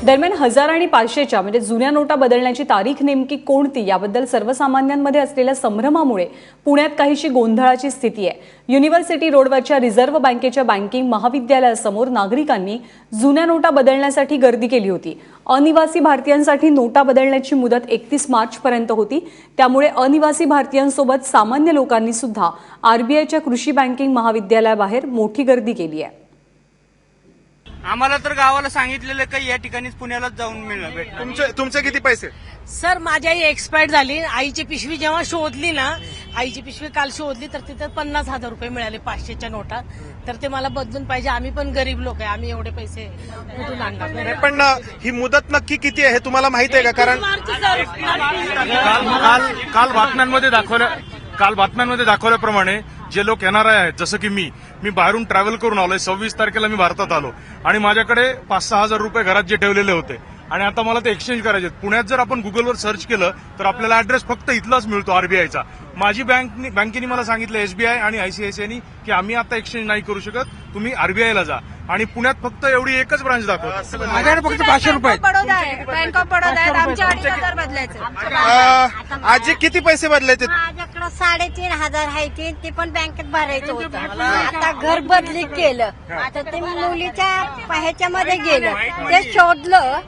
दरम्यान 1000 आणि 500च्या म्हणजे जुन्या नोटा बदलण्याची तारीख नेमकी कोणती याबद्दल सर्वसामान्यांमध्ये असलेल्या संभ्रमामुळे पुण्यात काहीशी गोंधळाची स्थिती आहे। युनिव्हर्सिटी रोडवरच्या रिझर्व्ह बँकेच्या बँकिंग महाविद्यालयासमोर नागरिकांनी जुन्या नोटा बदलण्यासाठी गर्दी केली होती। अनिवासी भारतीयांसाठी नोटा बदलण्याची मुदत 31 मार्चपर्यंत होती, त्यामुळे अनिवासी भारतीयांसोबत सामान्य लोकांनी सुद्धा आरबीआयच्या कृषी बँकिंग महाविद्यालयाबाहेर मोठी गर्दी केली आहे। आम्हाला तर गावाला सांगितलेलं काही या ठिकाणीच पुण्यालाच जाऊन भेटणार। तुमचे किती पैसे? सर माझी आई एक्सपायर झाली। आईची पिशवी जेव्हा शोधली ना, आईची पिशवी काल शोधली तर तिथे 50,000 रुपये मिळाले 500च्या नोटा। तर ते मला बदलून पाहिजे। आम्ही पण गरीब लोक आहे, आम्ही एवढे पैसे कुठून आणणार? पण ही मुदत नक्की किती आहे हे तुम्हाला माहिती आहे का? कारण काल बातम्यांमध्ये दाखवल्याप्रमाणे जे लोक येणार आहेत, जसं की मी बाहेरून ट्रॅव्हल करून आलोय, 26 तारखेला मी भारतात आलो आणि माझ्याकडे 5-6 हजार रुपये घरात जे ठेवलेले होते आणि आता मला ते एक्सचेंज करायचे। पुण्यात जर आपण गुगलवर सर्च केलं तर आपल्याला ऍड्रेस फक्त इथलाच मिळतो आरबीआयचा। माझी बँकेने मला सांगितलं, एसबीआय आणि आयसीआयसीआयनी, की आम्ही आता एक्सचेंज नाही करू शकत, तुम्ही आरबीआयला जा। आणि पुण्यात फक्त एवढी एकच ब्रांच दाखवतो। माझ्याकडे फक्त 500 रुपये। बँक ऑफ बडोदा आहेत, आमच्या 2,500 बदलायचं। आजी किती पैसे बदलायचे? माझ्याकडे 3,500 आहे ते पण बँकेत भरायचं होतं। आता घर बदली केलं, आता ते मुलीच्या ह्याच्यामध्ये गेलं, ते शोधलं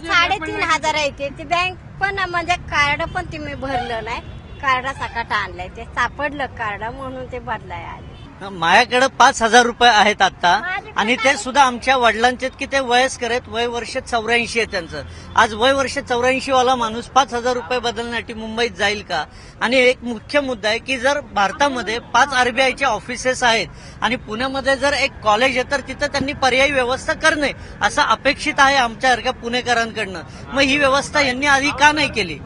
3,500 आहे ते बँक पण म्हणजे कार्ड पण तुम्ही भरलं नाही, कार्डासकट आणलंय, ते सापडलं कार्ड म्हणून ते बदलाय आले। माझ्याकडे 5,000 रुपये आहेत आता, आणि ते सुद्धा आमच्या वडिलांचे की ते वयस्कर आहेत, वय वर्ष 84 आहे त्यांचं। आज वय वर्ष 84 वाला माणूस 5,000 रुपये बदलण्यासाठी मुंबईत जाईल का? आणि एक मुख्य मुद्दा आहे की जर भारतामध्ये 5 आरबीआयचे ऑफिसेस आहेत आणि पुण्यामध्ये जर एक कॉलेज आहे तर तिथं त्यांनी पर्यायी व्यवस्था करणे असं अपेक्षित आहे आमच्यासारख्या पुणेकरांकडनं। मग ही व्यवस्था यांनी आधी का नाही केली?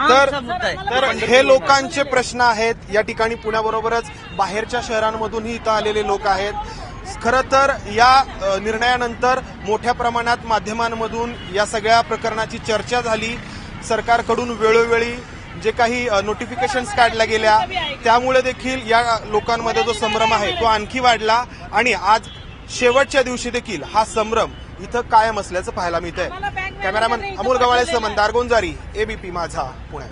तर हे लोकांचे प्रश्न आहेत। या ठिकाणी पुण्याबरोबरच बाहेरच्या शहरांमधूनही इथं आलेले लोक आहेत। खरं तर या निर्णयानंतर मोठ्या प्रमाणात माध्यमांमधून या सगळ्या प्रकरणाची चर्चा झाली। सरकारकडून वेळोवेळी जे काही नोटिफिकेशन्स काढल्या गेल्या त्यामुळे देखील या लोकांमध्ये जो संभ्रम आहे तो आणखी वाढला आणि आज शेवटच्या दिवशी देखील हा संभ्रम इथं कायम असल्याचं पाहायला मिळतंय। कॅमेरामन अमोल गवाळेसह मंदार गोंजारी, एबीपी माझा, पुणे।